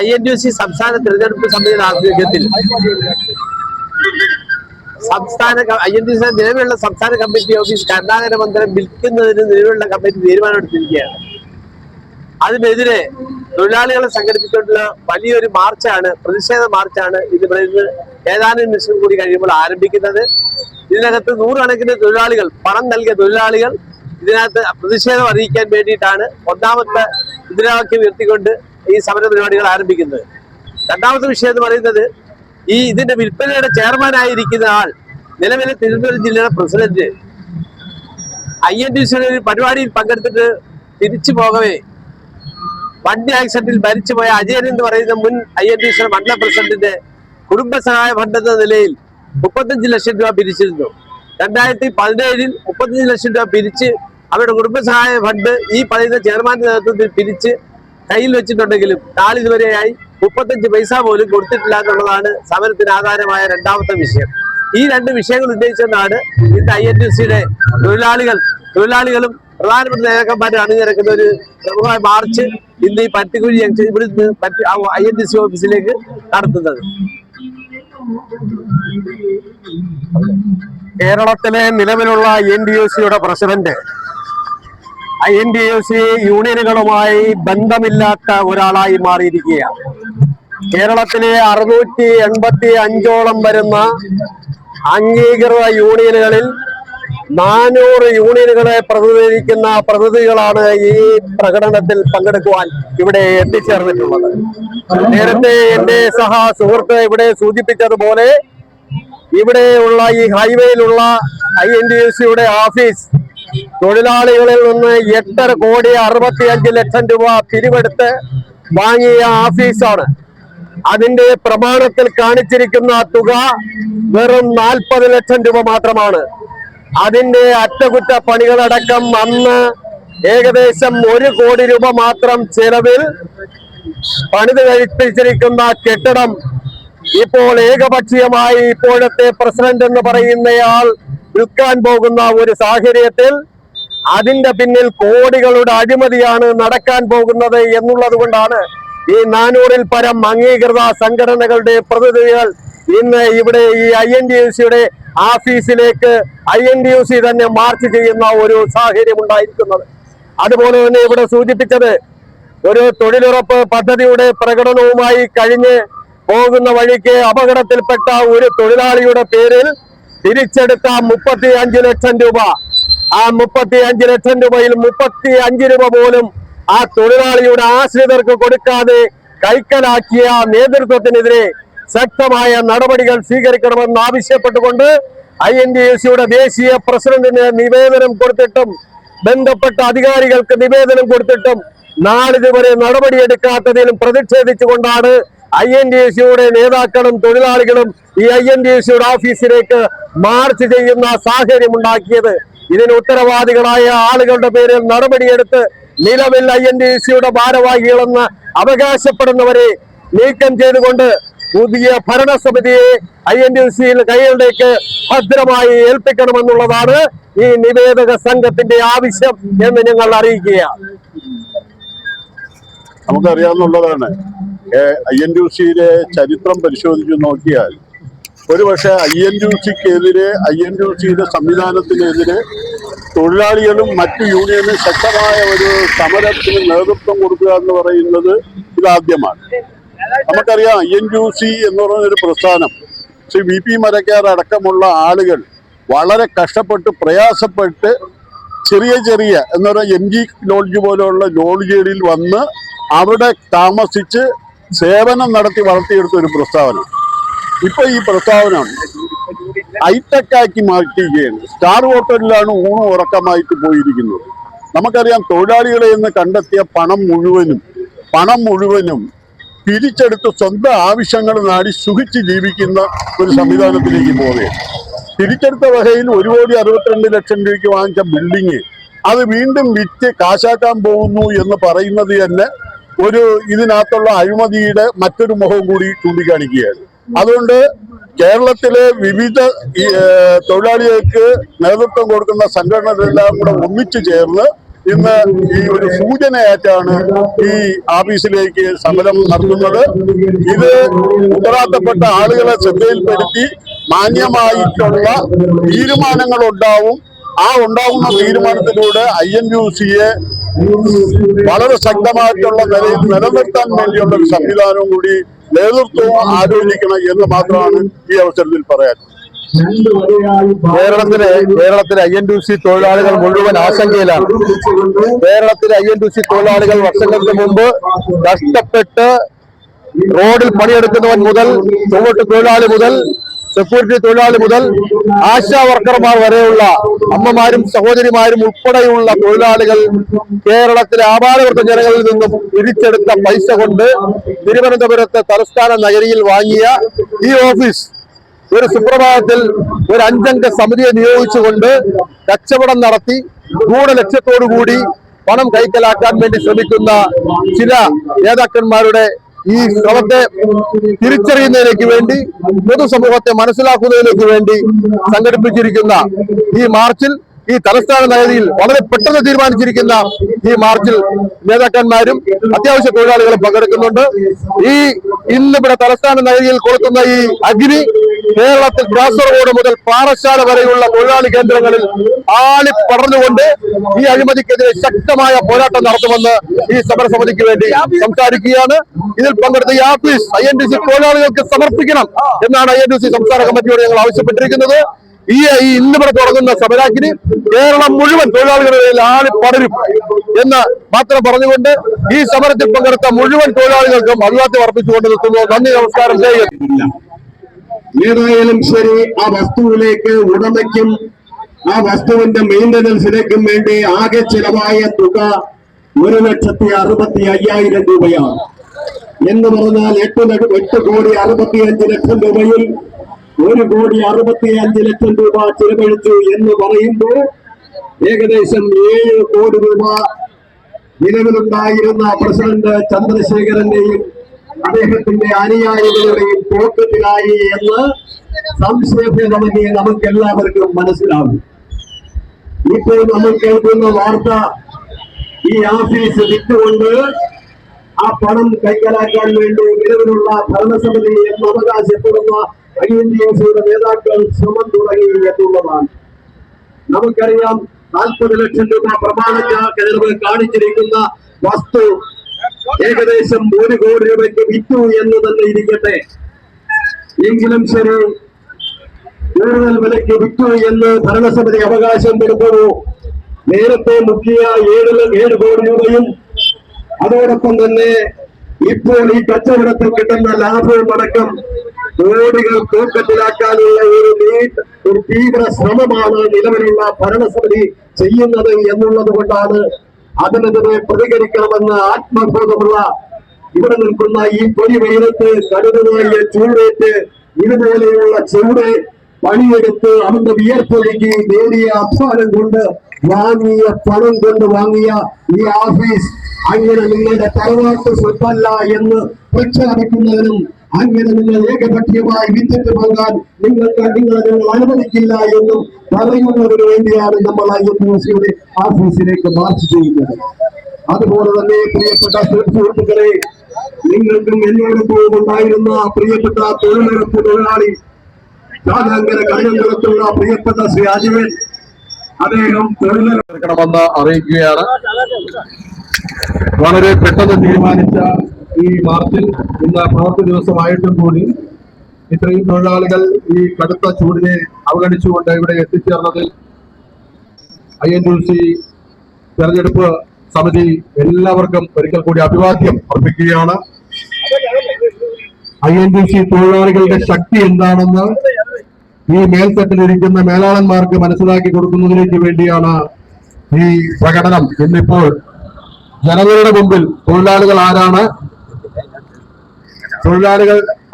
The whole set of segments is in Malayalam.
INTUC സംസ്ഥാന തിരഞ്ഞെടുപ്പ് സമിതിയുടെ ആഭിമുഖ്യത്തിൽ INTUC നിലവിലുള്ള സംസ്ഥാന കമ്മിറ്റി ഓഫീസ് കരുണാകര മന്ദിരം വിൽക്കുന്നതിന് നിലവിലുള്ള കമ്മിറ്റി തീരുമാനമെടുത്തിരിക്കുകയാണ്. അതിനെതിരെ തൊഴിലാളികളെ സംഘടിപ്പിച്ചുകൊണ്ടുള്ള വലിയൊരു മാർച്ചാണ്, പ്രതിഷേധ മാർച്ചാണ് ഇതിവിടെ നിന്ന് ഏതാനും നിമിഷം കൂടി കഴിയുമ്പോൾ ആരംഭിക്കുന്നത്. ഇതിനകത്ത് നൂറുകണക്കിന് തൊഴിലാളികൾ, പണം നൽകിയ തൊഴിലാളികൾ ഇതിനകത്ത് പ്രതിഷേധം അറിയിക്കാൻ വേണ്ടിയിട്ടാണ് ഒന്നാമത്തെ മുദ്രാവാക്യം ഉയർത്തിക്കൊണ്ട് ഈ സമര പരിപാടികൾ ആരംഭിക്കുന്നത്. രണ്ടാമത്തെ വിഷയം എന്ന് പറയുന്നത്, ഇതിന്റെ വിൽപ്പനയുടെ ചെയർമാനായിരിക്കുന്ന ആൾ നിലവിലെ തിരുവനന്തപുരം ജില്ലയുടെ പ്രസിഡന്റ് INTUCയുടെ ഒരു പരിപാടിയിൽ പങ്കെടുത്തിട്ട് തിരിച്ചു പോകവേ വണ്ടി ആക്സിഡന്റിൽ മരിച്ചുപോയ അജയൻ എന്ന് പറയുന്ന മുൻ INTUC മണ്ഡല പ്രസിഡന്റിന്റെ കുടുംബസഹായ ഫണ്ട് എന്ന നിലയിൽ 35 ലക്ഷം രൂപ പിരിച്ചിരുന്നു. 2017 35 ലക്ഷം രൂപ പിരിച്ച് അവരുടെ കുടുംബസഹായ ഫണ്ട് ഈ പറയുന്ന ചെയർമാന്റെ നേതൃത്വത്തിൽ പിരിച്ച് കയ്യിൽ വെച്ചിട്ടുണ്ടെങ്കിലും നാളിതുവരെയായി 35 പൈസ പോലും കൊടുത്തിട്ടില്ല എന്നുള്ളതാണ് സമരത്തിന് ആധാരമായ രണ്ടാമത്തെ വിഷയം. ഈ രണ്ട് വിഷയങ്ങൾ ഉന്നയിച്ചുകൊണ്ടാണ് ഇന്ന് INTUCയുടെ തൊഴിലാളികളും പ്രധാനപ്പെട്ട നേതാക്കന്മാരും അണിനിരക്കുന്ന ഒരു പ്രമുഖമായ മാർച്ച് ഇന്ന് ഈ പരുത്തിക്കുഴി ജംഗ്ഷൻ ഇവിടുന്ന് INTUC ഓഫീസിലേക്ക് നടത്തുന്നത്. കേരളത്തിലെ നിലവിലുള്ള INTUCയുടെ പ്രസിഡന്റ് INTUC യൂണിയനുകളുമായി ബന്ധമില്ലാത്ത ഒരാളായി മാറിയിരിക്കുകയാണ്. കേരളത്തിലെ 685ഓളം വരുന്ന അംഗീകൃത യൂണിയനുകളിൽ 400 യൂണിയനുകളെ പ്രതിനിധീകരിക്കുന്ന പ്രതിനിധികളാണ് ഈ പ്രകടനത്തിൽ പങ്കെടുക്കുവാൻ ഇവിടെ എത്തിച്ചേർന്നിട്ടുള്ളത്. നേരത്തെ എന്റെ സുഹൃത്ത് ഇവിടെ സൂചിപ്പിച്ചതുപോലെ ഇവിടെയുള്ള ഈ ഹൈവേയിലുള്ള INTUCയുടെ ഓഫീസ് തൊഴിലാളികളിൽ നിന്ന് 8,65 ലക്ഷം രൂപ പിരിവെടുത്ത് വാങ്ങിയ ഓഫീസാണ്. അതിന്റെ പ്രമാണത്തിൽ കാണിച്ചിരിക്കുന്ന തുക വെറും 40 ലക്ഷം രൂപ മാത്രമാണ്. അതിന്റെ അറ്റകുറ്റപ്പണികളടക്കം അന്ന് ഏകദേശം 1 കോടി രൂപ മാത്രം ചെലവിൽ പണിത് കഴിപ്പിച്ചിരിക്കുന്ന കെട്ടിടം ഇപ്പോൾ ഏകപക്ഷീയമായി ഇപ്പോഴത്തെ പ്രസിഡന്റ് എന്ന് പറയുന്നയാൾ വിൽക്കാൻ പോകുന്ന ഒരു സാഹചര്യത്തിൽ അതിന്റെ പിന്നിൽ കോടികളുടെ അഴിമതിയാണ് നടക്കാൻ പോകുന്നത് എന്നുള്ളത് കൊണ്ടാണ് ഈ 400-ൽ പരം അംഗീകൃത സംഘടനകളുടെ പ്രതിനിധികൾ ഇന്ന് ഇവിടെ ഈ INTUCയുടെ ഓഫീസിലേക്ക് INTUC തന്നെ മാർച്ച് ചെയ്യുന്ന ഒരു സാഹചര്യം ഉണ്ടായിരിക്കുന്നത്. അതുപോലെ തന്നെ ഇവിടെ സൂചിപ്പിച്ചത് ഒരു തൊഴിലുറപ്പ് പദ്ധതിയുടെ പ്രകടനവുമായി കഴിഞ്ഞ് പോകുന്ന വഴിക്ക് അപകടത്തിൽപ്പെട്ട ഒരു തൊഴിലാളിയുടെ പേരിൽ തിരിച്ചെടുത്ത 35 ലക്ഷം രൂപ, ആ 35 ലക്ഷം രൂപയിൽ 35 രൂപ പോലും ആ തൊഴിലാളിയുടെ ആശ്രിതർക്ക് കൊടുക്കാതെ കൈക്കലാക്കിയ നേതൃത്വത്തിനെതിരെ ശക്തമായ നടപടികൾ സ്വീകരിക്കണമെന്ന് ആവശ്യപ്പെട്ടുകൊണ്ട് INTUCയുടെ ദേശീയ പ്രസിഡന്റിന് നിവേദനം കൊടുത്തിട്ടും ബന്ധപ്പെട്ട അധികാരികൾക്ക് നിവേദനം കൊടുത്തിട്ടും നാളിതുവരെ നടപടിയെടുക്കാത്തതിലും പ്രതിഷേധിച്ചുകൊണ്ടാണ് INTUCയുടെ നേതാക്കളും തൊഴിലാളികളും ഈ INTUCയുടെ ഓഫീസിലേക്ക് മാർച്ച് ചെയ്യുന്ന സാഹചര്യം ഉണ്ടാക്കിയത്. ഇതിന് ഉത്തരവാദികളായ ആളുകളുടെ പേരിൽ നടപടിയെടുത്ത് നിലവിൽ INTUCയുടെ ഭാരവാഹികളെന്ന് അവകാശപ്പെടുന്നവരെ നീക്കം ചെയ്തുകൊണ്ട് പുതിയ ഭരണസമിതിയെ INTUCയിൽ കൈകളിലേക്ക് ഭദ്രമായി ഏൽപ്പിക്കണമെന്നുള്ളതാണ് ഈ നിവേദക സംഘത്തിന്റെ ആവശ്യം എന്ന് ഞങ്ങൾ അറിയിക്കുകയാണ്. നമുക്കറിയാവുന്നതാണ്, INTUCയിലെ ചരിത്രം പരിശോധിച്ച് നോക്കിയാൽ ഒരുപക്ഷെ INTUCക്കെതിരെ, INTUCയുടെ സംവിധാനത്തിനെതിരെ തൊഴിലാളികളും മറ്റു യൂണിയനും ശക്തമായ ഒരു സമരത്തിന് നേതൃത്വം കൊടുക്കുക എന്ന് പറയുന്നത് ഇതാദ്യമാണ്. നമുക്കറിയാം, INTUC എന്ന് പറയുന്നൊരു പ്രസ്ഥാനം ശ്രീ VP മരക്കാർ അടക്കമുള്ള ആളുകൾ വളരെ കഷ്ടപ്പെട്ട് പ്രയാസപ്പെട്ട് ചെറിയ എന്ന് പറയുന്ന MG ലോഡ്ജ് പോലെയുള്ള ലോഡ്ജുകളിൽ വന്ന് അവിടെ താമസിച്ച് സേവനം നടത്തി വളർത്തിയെടുത്ത ഒരു പ്രസ്ഥാനം. ഇപ്പൊ ഈ പ്രസ്ഥാനം ഹൈടെക്കാക്കി മാറ്റിയിരിക്കുകയാണ്. സ്റ്റാർ ഹോട്ടലിലാണ് ഊണും ഉറക്കമായിട്ട് പോയിരിക്കുന്നത്. നമുക്കറിയാം, തൊഴിലാളികളെ നിന്ന് കണ്ടെത്തിയ പണം മുഴുവനും പിരിച്ചെടുത്ത് സ്വന്തം ആവശ്യങ്ങൾ നാടി സുഖിച്ച് ജീവിക്കുന്ന ഒരു സംവിധാനത്തിലേക്ക് പോവുകയാണ്. തിരിച്ചെടുത്ത വകയിൽ 1,62 ലക്ഷം രൂപയ്ക്ക് വാങ്ങിച്ച ബിൽഡിങ് അത് വീണ്ടും വിറ്റ് കാശാക്കാൻ പോകുന്നു എന്ന് പറയുന്നത് തന്നെ ഇതിനകത്തുള്ള അഴിമതിയുടെ മറ്റൊരു മുഖം കൂടി ചൂണ്ടിക്കാണിക്കുകയാണ്. അതുകൊണ്ട് കേരളത്തിലെ വിവിധ തൊഴിലാളികൾക്ക് നേതൃത്വം കൊടുക്കുന്ന സംഘടനകളെല്ലാം കൂടെ ഒന്നിച്ചു ചേർന്ന് ഇന്ന് ഈ ഒരു സൂചനയായിട്ടാണ് ഈ ഓഫീസിലേക്ക് സമരം നടത്തുന്നത്. ഇത് ഉത്തരവാദിത്തപ്പെട്ട ആളുകളെ ശ്രദ്ധയിൽപ്പെടുത്തി മാന്യമായിട്ടുള്ള തീരുമാനങ്ങൾ ഉണ്ടാവും. ആ ഉണ്ടാകുന്ന തീരുമാനത്തിലൂടെ INUCയെ വളരെ ശക്തമായിട്ടുള്ള നിലയിൽ നിലനിർത്താൻ വേണ്ടിയുള്ള ഒരു സംവിധാനവും കൂടി നേതൃത്വവും ആലോചിക്കണം എന്ന് മാത്രമാണ് ഈ അവസരത്തിൽ പറയാൻ. കേരളത്തിലെ INUC തൊഴിലാളികൾ മുഴുവൻ ആശങ്കയിലാണ്. കേരളത്തിലെ INUC തൊഴിലാളികൾ വർഷങ്ങൾക്ക് മുമ്പ് കഷ്ടപ്പെട്ട് റോഡിൽ പണിയെടുക്കുന്നവൻ മുതൽ ചുവട്ട് തൊഴിലാളി മുതൽ സെക്യൂരിറ്റി തൊഴിലാളി മുതൽ ആശാ വർക്കർമാർ വരെയുള്ള അമ്മമാരും സഹോദരിമാരും ഉൾപ്പെടെയുള്ള തൊഴിലാളികൾ കേരളത്തിലെ ആപാലവൃത്ത ജനങ്ങളിൽ നിന്നും പിരിച്ചെടുത്ത പൈസ കൊണ്ട് തിരുവനന്തപുരത്തെ തലസ്ഥാന നഗരിയിൽ വാങ്ങിയ ഈ ഓഫീസ് ഒരു സുപ്രഭാതത്തിൽ ഒരു 5 അംഗ സമിതിയെ നിയോഗിച്ചുകൊണ്ട് കച്ചവടം നടത്തി ഗൂഢലക്ഷ്യത്തോടുകൂടി പണം കൈക്കലാക്കാൻ വേണ്ടി ശ്രമിക്കുന്ന ചില നേതാക്കന്മാരുടെ ഈ ശ്രമത്തെ തിരിച്ചറിയുന്നതിലേക്ക് വേണ്ടി പൊതുസമൂഹത്തെ മനസ്സിലാക്കുന്നതിലേക്ക് വേണ്ടി സംഘടിപ്പിച്ചിരിക്കുന്ന ഈ മാർച്ചിൽ ഈ തലസ്ഥാന നഗരിയിൽ വളരെ പെട്ടെന്ന് തീരുമാനിച്ചിരിക്കുന്ന ഈ മാർച്ചിൽ നേതാക്കന്മാരും അത്യാവശ്യ തൊഴിലാളികളും പങ്കെടുക്കുന്നുണ്ട്. ഇന്നിവിടെ തലസ്ഥാന നഗരിയിൽ കൊളുത്തുന്ന ഈ അഗ്നി കേരളത്തിൽ കാസർഗോഡ് മുതൽ പാറശാല വരെയുള്ള തൊഴിലാളി കേന്ദ്രങ്ങളിൽ ആളിപ്പടർന്നുകൊണ്ട് ഈ അഴിമതിക്കെതിരെ ശക്തമായ പോരാട്ടം നടത്തുമെന്ന് ഈ സമരസമിതിക്ക് വേണ്ടി സംസാരിക്കുകയാണ്. ഇതിൽ പങ്കെടുത്ത ഈ ഓഫീസ് INDC തൊഴിലാളികൾക്ക് സമർപ്പിക്കണം എന്നാണ് INDC സംസ്ഥാന കമ്മിറ്റിയോട് ഞങ്ങൾ ആവശ്യപ്പെട്ടിരിക്കുന്നത്. ഇന്നിവിടെ തുടങ്ങുന്ന സമരാഗ്നി കേരളം മുഴുവൻ തൊഴിലാളികളിൽ ആളിപ്പടരും എന്ന് മാത്രം പറഞ്ഞുകൊണ്ട് ഈ സമരത്തിൽ പങ്കെടുത്ത മുഴുവൻ തൊഴിലാളികൾക്കും അഭിവാദ്യം അർപ്പിച്ചുകൊണ്ട് നിർത്തുന്നു. നന്ദി, നമസ്കാരം. ഏതായാലും ശരി, ആ വസ്തുവിലേക്ക് ഉടമയ്ക്കും ആ വസ്തുവിന്റെ മെയിന്റനൻസിലേക്കും വേണ്ടി ആകെ ചിലവായ തുക 1,65,000 രൂപയാണ്. എന്ന് പറഞ്ഞാൽ 8,65,00,000 രൂപയിൽ 1,65,00,000 രൂപ ചിലവഴിച്ചു എന്ന് പറയുമ്പോൾ ഏകദേശം 7 കോടി രൂപ നിലവിലുണ്ടായിരുന്ന പ്രസിഡന്റ് ചന്ദ്രശേഖരന്റെയും അദ്ദേഹത്തിന്റെ അനുയായികളുടെയും പോക്കറ്റിലായി എന്ന് സംശയഭേദമന്യേ നമുക്ക് എല്ലാവർക്കും മനസ്സിലാവും. ഇപ്പോൾ നമ്മൾ കേൾക്കുന്ന വാർത്ത ഈ ഓഫീസ് വിറ്റുകൊണ്ട് ആ പണം കൈക്കലാക്കാൻ വേണ്ടി നിലവിലുള്ള ഭരണസമിതി എന്ന് അവകാശപ്പെടുന്ന INDUCയുടെ നേതാക്കൾ ശ്രമം തുടങ്ങി എന്നുള്ളതാണ്. നമുക്കറിയാം 40 ലക്ഷം രൂപ പ്രമാണ ചെലവ് കാണിച്ചിരിക്കുന്ന വസ്തു ഏകദേശം 1 കോടി രൂപയ്ക്ക് വിറ്റു എന്ന് തന്നെ ഇരിക്കട്ടെ. എങ്കിലും ശരി, കൂടുതൽ വിലയ്ക്ക് വിറ്റു എന്ന് ഭരണസമിതി അവകാശപ്പെടുന്നു. നേരത്തെ മുക്കിയ 7 കോടി രൂപയും അതോടൊപ്പം തന്നെ ഇപ്പോൾ ഈ കച്ചവടത്തിൽ കിട്ടുന്ന ലാഭവും അടക്കം കോടികൾ പോക്കറ്റിലാക്കാനുള്ള ഒരു തീവ്ര ശ്രമമാണ് നിലവിലുള്ള ഭരണസമിതി ചെയ്യുന്നത് എന്നുള്ളത് കൊണ്ടാണ് അതിനെതിരെ പ്രതികരിക്കണമെന്ന് ആത്മബോധമുള്ള ഇവിടെ നിൽക്കുന്ന ഈ പൊരി വെയിലത്ത് കടുതനായ ചൂടേറ്റ് ഇതുപോലെയുള്ള ചൂട് പണിയെടുത്ത് അവന്റെ വിയർപ്പൊഴുകി നേടിയ അധ്വാനം കൊണ്ട് വാങ്ങിയ പണം കൊണ്ട് വാങ്ങിയ ഈ ഓഫീസ് അങ്ങനെ നിങ്ങളുടെ തറവാട്ട് സ്വത്തല്ല എന്ന് പ്രഖ്യാപിക്കുന്നതിനും അങ്ങനെ നിങ്ങൾ ഏകപക്ഷീയമായി വിറ്റിട്ട് പോകാൻ നിങ്ങൾ അനുവദിക്കില്ല എന്നും പറയുന്നതിന് വേണ്ടിയാണ് നമ്മൾ INDUCയുടെ ഓഫീസിലേക്ക് മാർച്ച് ചെയ്യുന്നത്. അതുപോലെ തന്നെ പ്രിയപ്പെട്ട സുഹൃത്തുക്കളെ, നിങ്ങൾക്കും എന്നോടൊപ്പം ഉണ്ടായിരുന്ന പ്രിയപ്പെട്ട തൊഴിലുറപ്പ് തൊഴിലാളി ചാലാങ്കര കണ്ണംകുളത്തുള്ള പ്രിയപ്പെട്ട ശ്രീ അജയൻ, അദ്ദേഹം തൊഴിലെടുക്കണമെന്ന് അറിയിക്കുകയാണ്. വളരെ പെട്ടെന്ന് തീരുമാനിച്ച ഈ മാർച്ചിൽ ഇന്ന് പ്രവൃത്തി ദിവസമായിട്ടും കൂടി ഇത്രയും തൊഴിലാളികൾ ഈ കടുത്ത ചൂടിനെ അവഗണിച്ചുകൊണ്ട് ഇവിടെ എത്തിച്ചേർന്നതിൽ INDUC തെരഞ്ഞെടുപ്പ് സമിതി എല്ലാവർക്കും ഒരിക്കൽ കൂടി അഭിവാദ്യം അർപ്പിക്കുകയാണ്. INDUC തൊഴിലാളികളുടെ ശക്തി എന്താണെന്ന് ഈ മേൽത്തട്ടിലിരിക്കുന്ന മേലാളന്മാർക്ക് മനസ്സിലാക്കി കൊടുക്കുന്നതിലേക്ക് വേണ്ടിയാണ് ഈ പ്രകടനം. ഇന്നിപ്പോൾ ജനങ്ങളുടെ മുമ്പിൽ തൊഴിലാളികൾ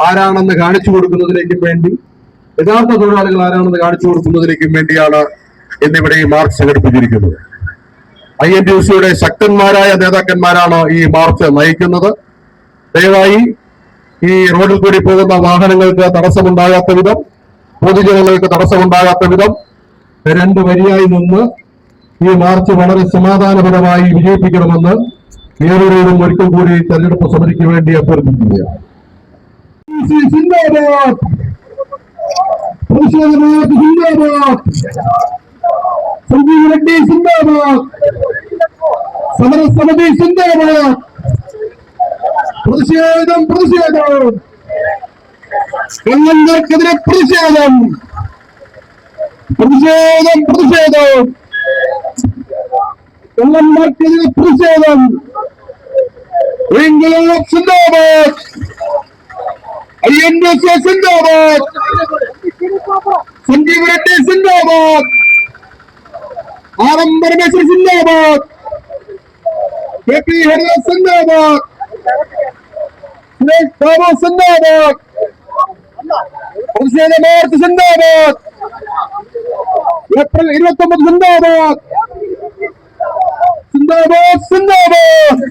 ആരാണെന്ന് കാണിച്ചു കൊടുക്കുന്നതിലേക്കും വേണ്ടി, യഥാർത്ഥ തൊഴിലാളികൾ ആരാണെന്ന് കാണിച്ചു കൊടുക്കുന്നതിലേക്കും വേണ്ടിയാണ് ഇന്നിവിടെ ഈ മാർച്ച് സംഘടിപ്പിച്ചിരിക്കുന്നത്. INDUCയുടെ ശക്തന്മാരായ നേതാക്കന്മാരാണ് ഈ മാർച്ച് നയിക്കുന്നത്. ദയവായി ഈ റോഡിൽ കൂടി പോകുന്ന വാഹനങ്ങൾക്ക് തടസ്സമുണ്ടാകാത്ത വിധം, പൊതുജനങ്ങൾക്ക് തടസ്സമുണ്ടാകാത്ത വിധം 2 വരിയായി നിന്ന് ഈ മാർച്ച് വളരെ സമാധാനപരമായി വിജയിപ്പിക്കണമെന്ന് ഏവരോടും ഒരിക്കൽ കൂടി തെരഞ്ഞെടുപ്പ് സമിതിക്ക് വേണ്ടി അഭ്യർത്ഥിക്കുകയാണ്. സഞ്ജീവ് റെഡ്ഡി സിന്ദാബാദ്, സമരസമിതി സിന്ദാബാദ്, പ്രതിഷേധം പ്രതിഷേധം, കള്ളന്മാർക്കെതിരെ പ്രതിഷേധം പ്രതിഷേധം പ്രതിഷേധം, കള്ളന്മാർക്കെതിരെ പ്രതിഷേധം, സിന്ദാബാദ്, INDC സിന്ദാബാദ്, സഞ്ജീവ് റെഡ്ഡി സിന്ദാബാദ്, RM പരമേശ്വർ സിന്ദാബാദ്, KP ഹരിദാസ് സിന്ദാബാദ്, സുരേഷ് ബാബു സിന്ദാബാദ്, പ്രതിഷേധ മാർച്ച് സിന്ദാബാദ്, ഏപ്രിൽ 29 സിന്ദാബാദ്, സിന്ദാബാദ് സിന്ദാബാദ്,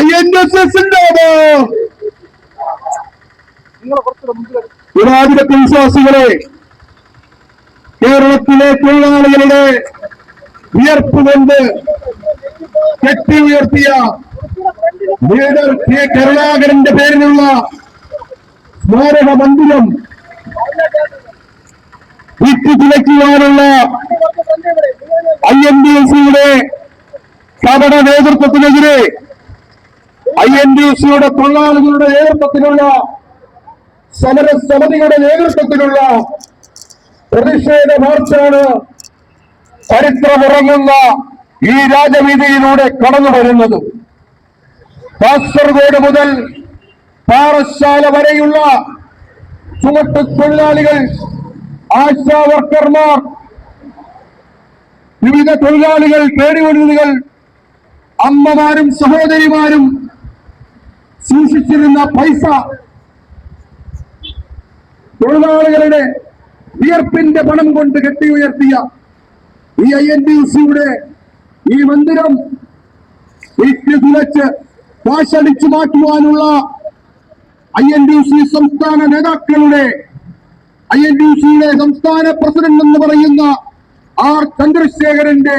INDC സിന്ദാബാദ്. ജനാധിപത്യ വിശ്വാസികളെ, കേരളത്തിലെ തൊഴിലാളികളുടെ വിയർപ്പ് കൊണ്ട് കെട്ടി ഉയർത്തിയ ലീഡർ കെ കരുണാകരന്റെ പേരിലുള്ള സ്മാരക മന്ദിരം വിറ്റുതുലയ്ക്കുവാനുള്ള INDC-യുടെ കപട നേതൃത്വത്തിനെതിരെ INDC-യുടെ തൊഴിലാളികളുടെ നേതൃത്വത്തിലുള്ള സമരസമിതിയുടെ നേതൃത്വത്തിലുള്ള പ്രതിഷേധ മാർച്ചാണ് ചരിത്രമുറങ്ങുന്ന ഈ രാജവീതിയിലൂടെ കടന്നു വരുന്നത്. കാസർഗോഡ് മുതൽ പാറശാല വരെയുള്ള ചുമട്ട് തൊഴിലാളികൾ, ആശാ വർക്കർമാർ, വിവിധ തൊഴിലാളികൾ, ട്രേഡ് യൂണിയനുകൾ, അമ്മമാരും സഹോദരിമാരും സൂക്ഷിച്ചിരുന്ന പൈസ, തൊഴിലാളികളുടെ വിയർപ്പിന്റെ പണം കൊണ്ട് കെട്ടി ഉയർത്തിയ ഈ INDC-യുടെ ഈ മന്ദിരം വിറ്റുതുലച്ച് കാശടിച്ചു മാറ്റുവാനുള്ള INDC സംസ്ഥാന നേതാക്കളുടെ, INDC-യുടെ സംസ്ഥാന പ്രസിഡന്റ് എന്ന് പറയുന്ന R ചന്ദ്രശേഖരന്റെ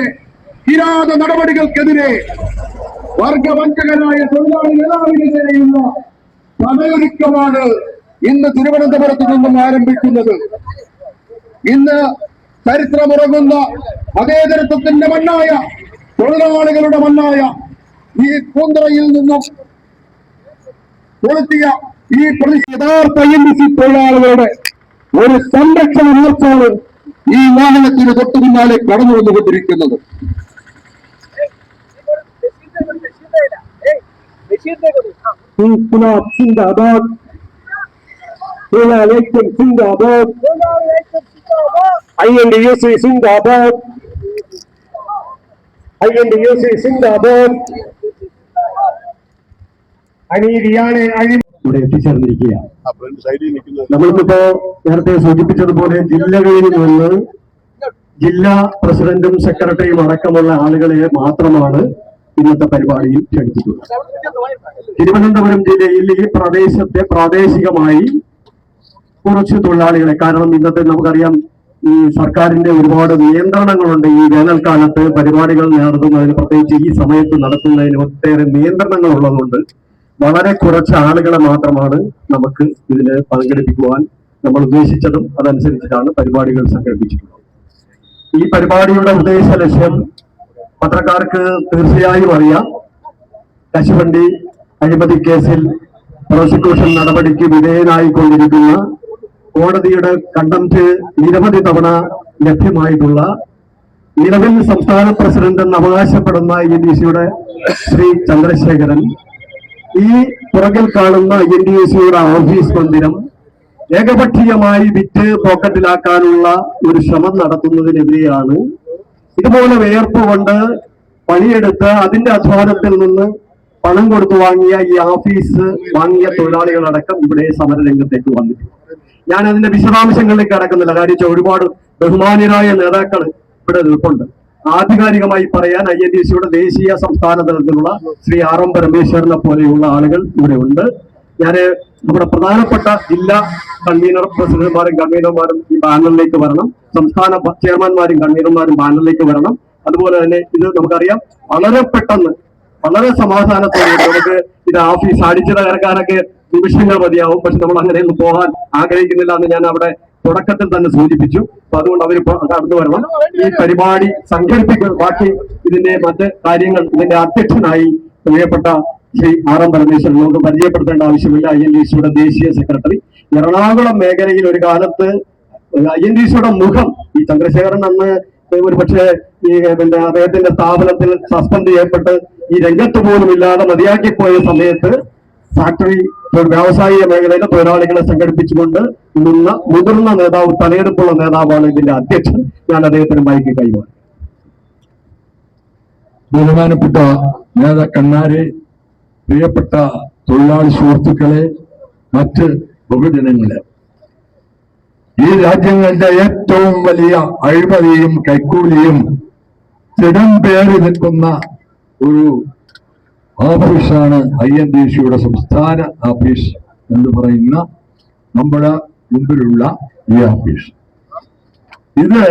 കിരാത നടപടികൾക്കെതിരെ വർഗവഞ്ചകരായ തൊഴിലാളി നേതാവിനെതിരെയുള്ള പടയൊരുക്കമാണ് ഇന്ന് തിരുവനന്തപുരത്ത് നിന്നും ആരംഭിക്കുന്നത്. ഇന്ന് ചരിത്രമുറങ്ങുന്ന മതേതരത്വത്തിന്റെ മണ്ണായ, തൊഴിലാളികളുടെ മണ്ണായ ഈ പൂന്തറയിൽ നിന്നും കൊളുത്തിയ ഈ യഥാർത്ഥ INDC തൊഴിലാളികളുടെ ഒരു സംരക്ഷണ മാർച്ചാണ് ഈ വാഹനത്തിന് തൊട്ടു പിന്നാലെ കടന്നു വന്നുകൊണ്ടിരിക്കുന്നത്. സിന്ദാബാദ്, തൊഴിലാളി ഐക്യം സിന്ദാബാദ്, INDC സിന്ദാബാദ്, INDC സിന്ദാബാദ്. അനീതിയാണ് ഇവിടെ എത്തിച്ചേർന്നിരിക്കുകയാണ്. നമ്മൾക്കിപ്പോ നേരത്തെ സൂചിപ്പിച്ചതുപോലെ ജില്ലകളിൽ നിന്ന് ജില്ലാ പ്രസിഡന്റും സെക്രട്ടറിയും അടക്കമുള്ള ആളുകളെ മാത്രമാണ് ഇന്നത്തെ പരിപാടിയിൽ ക്ഷണിച്ചിട്ടുള്ളത്. തിരുവനന്തപുരം ജില്ലയിൽ ഈ പ്രദേശത്തെ പ്രാദേശികമായി കുറച്ച് തൊഴിലാളികളെ, കാരണം ഇന്നത്തെ നമുക്കറിയാം ഈ സർക്കാരിന്റെ ഒരുപാട് നിയന്ത്രണങ്ങളുണ്ട്. ഈ വേനൽക്കാലത്ത് പരിപാടികൾ നടത്തുന്നതിന്, പ്രത്യേകിച്ച് ഈ സമയത്ത് നടത്തുന്നതിന് ഒട്ടേറെ നിയന്ത്രണങ്ങൾ ഉള്ളതുകൊണ്ട് വളരെ കുറച്ച് ആളുകളെ മാത്രമാണ് നമുക്ക് ഇതിന് പങ്കെടുപ്പിക്കുവാൻ നമ്മൾ ഉദ്ദേശിച്ചതും അതനുസരിച്ചിട്ടാണ് പരിപാടികൾ സംഘടിപ്പിച്ചിട്ടുള്ളത്. ഈ പരിപാടിയുടെ ഉദ്ദേശ ലക്ഷ്യം പത്രക്കാർക്ക് തീർച്ചയായും അറിയാം. കശുവണ്ടി അഴിമതി കേസിൽ പ്രോസിക്യൂഷൻ നടപടിക്ക് വിധേയനായിക്കൊണ്ടിരിക്കുന്ന, കോടതിയുടെ കണ്ടംപ്റ്റ് നിരവധി തവണ ലഭ്യമായിട്ടുള്ള, നിലവിൽ സംസ്ഥാന പ്രസിഡന്റ് എന്ന് അവകാശപ്പെടുന്ന INDC-യുടെ ശ്രീ ചന്ദ്രശേഖരൻ ഈ പുറകിൽ കാണുന്ന INDC-യുടെ ഓഫീസ് മന്ദിരം ഏകപക്ഷീയമായി വിറ്റ് പോക്കറ്റിലാക്കാനുള്ള ഒരു ശ്രമം നടത്തുന്നതിനെതിരെയാണ്. ഇതുപോലെ വിയർപ്പ് കൊണ്ട് പണിയെടുത്ത് അതിന്റെ അധ്വാനത്തിൽ നിന്ന് പണം കൊടുത്തു വാങ്ങിയ ഈ ഓഫീസ് വാങ്ങിയ തൊഴിലാളികളടക്കം ഇവിടെ സമരരംഗത്തേക്ക് വന്നിട്ടുണ്ട്. ഞാൻ അതിന്റെ വിശദാംശങ്ങളിലേക്ക് കടക്കുന്നില്ല, കാര്യം ഒരുപാട് ബഹുമാന്യരായ നേതാക്കൾ ഇവിടെ നിൽപ്പുണ്ട്. ആധികാരികമായി പറയാൻ INDC-യുടെ ദേശീയ സംസ്ഥാന തലത്തിലുള്ള ശ്രീ RM പരമേശ്വരനെ പോലെയുള്ള ആളുകൾ ഇവിടെ ഉണ്ട്. ഞാൻ നമ്മുടെ പ്രധാനപ്പെട്ട ജില്ലാ പ്രസിഡന്റുമാരും കൺവീനർമാരും ഈ പാനലിലേക്ക് വരണം. സംസ്ഥാന ചെയർമാൻമാരും കൺവീനർമാരും പാനലിലേക്ക് വരണം. അതുപോലെ തന്നെ ഇത് നമുക്കറിയാം വളരെ പെട്ടെന്ന് വളരെ സമാധാനത്തോടെ നമുക്ക് ഇത് ഓഫീസ് അടിച്ചിടക്കാരൊക്കെ നിമിഷങ്ങൾ മതിയാവും. പക്ഷെ നമ്മൾ അങ്ങനെയൊന്നും പോകാൻ ആഗ്രഹിക്കുന്നില്ല എന്ന് ഞാൻ അവിടെ തുടക്കത്തിൽ തന്നെ സൂചിപ്പിച്ചു. അപ്പൊ അതുകൊണ്ട് അവർ കടന്നു വരണം. ഈ പരിപാടി സംഘടിപ്പിക്കുന്ന ബാക്കി ഇതിന്റെ മറ്റ് കാര്യങ്ങൾ ഇതിന്റെ അധ്യക്ഷനായി പ്രിയപ്പെട്ട ശ്രീ ആർ എം പരമേശ്വരൻ നമുക്ക് പരിചയപ്പെടുത്തേണ്ട ആവശ്യമില്ല. INDCയുടെ ദേശീയ സെക്രട്ടറി. എറണാകുളം മേഖലയിൽ ഒരു കാലത്ത് INDCയുടെ മുഖം ഈ ചന്ദ്രശേഖരൻ അന്ന് ഒരു പക്ഷേ ഈ അദ്ദേഹത്തിന്റെ സ്ഥാപനത്തിൽ സസ്പെൻഡ് ചെയ്യപ്പെട്ട് ഈ രംഗത്ത് പോലും ഇല്ലാതെ മതിയാക്കിപ്പോയ സമയത്ത് ഫാക്ടറി വ്യാവസായിക മേഖലയിലെ തൊഴിലാളികളെ സംഘടിപ്പിച്ചുകൊണ്ട് നിന്ന മുതിർന്ന നേതാവ്, തലയെടുപ്പുള്ള നേതാവാണ് ഇതിന്റെ അധ്യക്ഷൻ. ഞാൻ അദ്ദേഹത്തിന് മൈക്ക് കൈമാറി. ബഹുമാനപ്പെട്ട നേതാക്കന്മാരെ, പ്രിയപ്പെട്ട തൊഴിലാളി സുഹൃത്തുക്കളെ, മറ്റ് ബഹുജനങ്ങളെ, ഈ രാജ്യങ്ങളുടെ ഏറ്റവും വലിയ അഴിമതിയും കൈക്കൂലിയും സ്ഥിരം പേറി നിൽക്കുന്ന ഒരു ഓഫീസാണ് INDCയുടെ സംസ്ഥാന ഓഫീസ് എന്ന് പറയുന്ന നമ്മുടെ മുമ്പിലുള്ള ഈ ഓഫീസ്. ഇത്